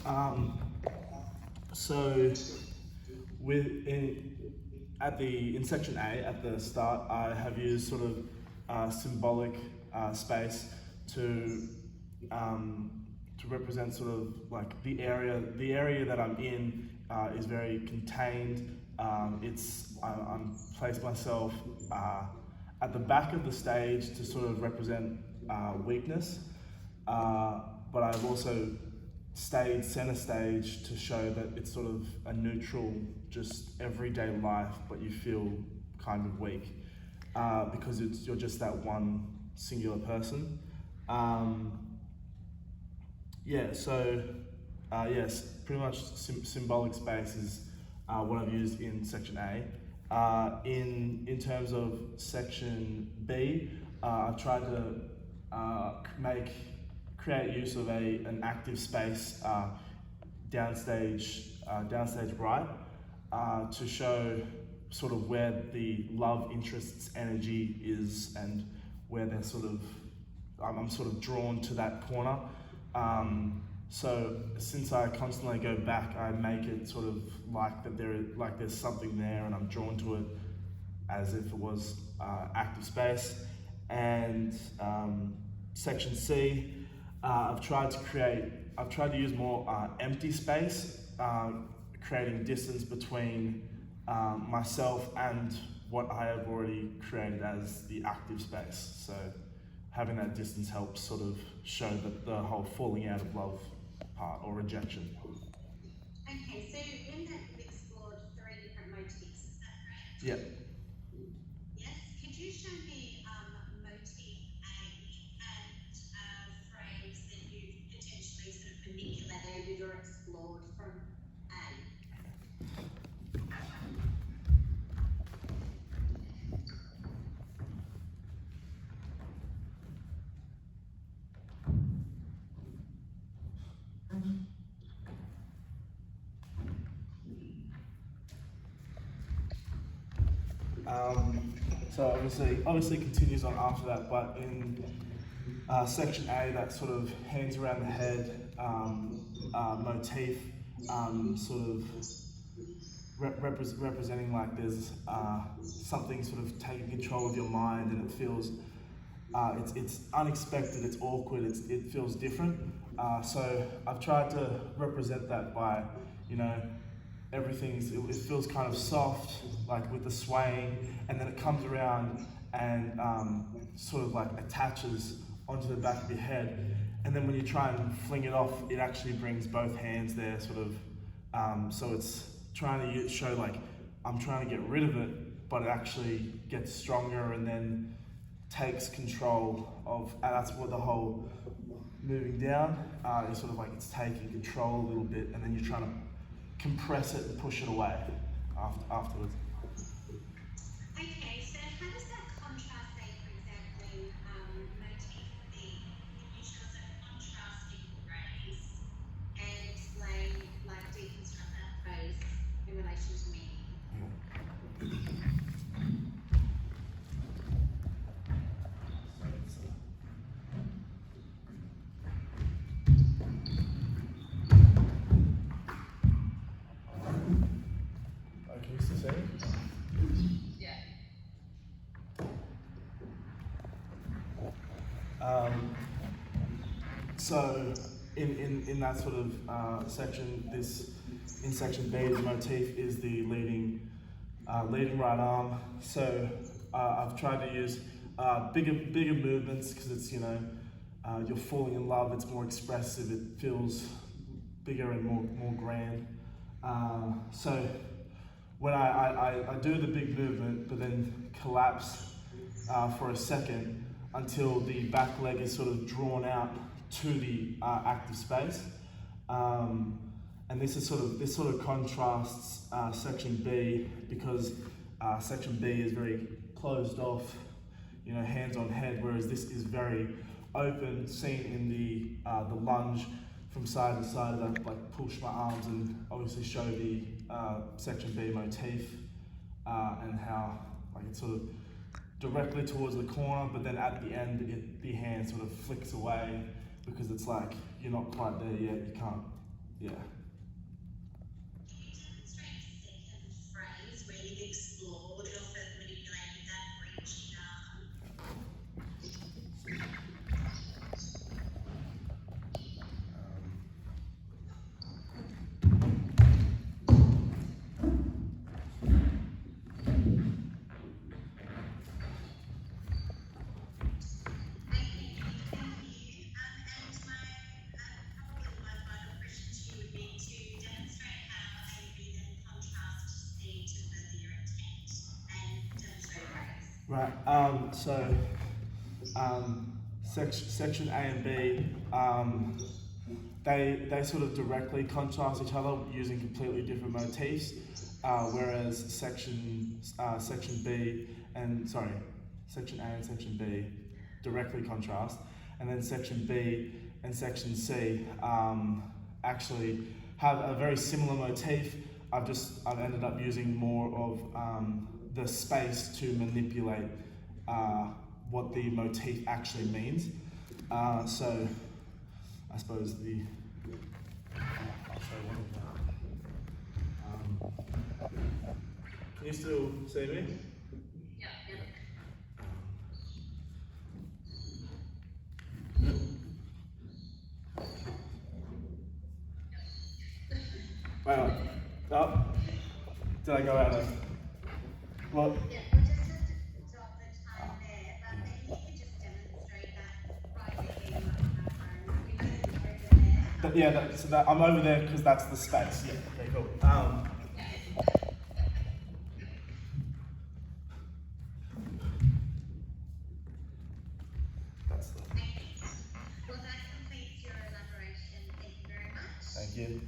Um, so in section A at the start, I have used sort of symbolic space to represent sort of like the area that I'm in is very contained. I'm placed myself at the back of the stage to sort of represent weakness, but I've also stayed center stage to show that it's sort of a neutral, just everyday life, but you feel kind of weak because you're just that one singular person. Yes, pretty much symbolic space is what I've used in section A. In terms of section B, I've tried to create use of an active space downstage right to show sort of where the love interests energy is and where they're sort of I'm sort of drawn to that corner. So since I constantly go back, I make it sort of like that there's something there, and I'm drawn to it as if it was active space. And section C, I've tried to use more empty space, creating distance between myself and what I have already created as the active space. So having that distance helps sort of show that the whole falling out of love part or rejection. Okay, so in that you've explored 3 different motifs, is that correct? Yeah. Yes. Could you show me motif A and a phrase that you've potentially sort of manipulated or explored from A? So obviously continues on after that, but in section A, that sort of hands around the head motif, sort of representing like there's something sort of taking control of your mind, and it feels it's unexpected, it's awkward, it feels different. So I've tried to represent that by, it feels kind of soft, like with the swaying, and then it comes around and sort of like attaches onto the back of your head. And then when you try and fling it off, it actually brings both hands there, sort of. So it's trying to show like I'm trying to get rid of it, but it actually gets stronger and then takes control of, and that's what the whole moving down is sort of like it's taking control a little bit, and then you're trying to compress it and push it away afterwards. Okay, so how does that contrast, say, for example, motif B? Can you show us a contrasting phrase and explain, like deconstruct that phrase in relation to me? Okay, so say it. Yeah. So in that sort of section, in section B, the motif is the leading right arm. So I've tried to use bigger movements because it's you're falling in love. It's more expressive. It feels bigger and more grand. So when I do the big movement, but then collapse for a second until the back leg is sort of drawn out to the active space, and this sort of contrasts section B, because section B is very closed off, hands on head, whereas this is very open, seen in the lunge from side to side, as I like push my arms and obviously show the section B motif and how like it's sort of directly towards the corner, but then at the end the hand sort of flicks away because it's like you're not quite there yet. You can't Yeah. Can you demonstrate a second phrase where you've explored or further manipulated that reaching arm? Okay, thank you. And probably my final question to you would be to demonstrate how A and B then contrast to C to further your intent and demonstrate a phrase. Right. Section A and B, they sort of directly contrast each other using completely different motifs, whereas section B and section A and section B directly contrast, and then section B and section C actually have a very similar motif. I've ended up using more of the space to manipulate what the motif actually means. So I suppose I'll show one of that. Can you still see me? Yeah. Wait. Oh, did I go out of? What? Yeah, we'll just have to stop the time there, but maybe you could just demonstrate that right within like over there. So that I'm over there because that's the space. Yeah. Okay. Cool. That's the. Okay. Well, that completes your elaboration. Thank you very much. Thank you.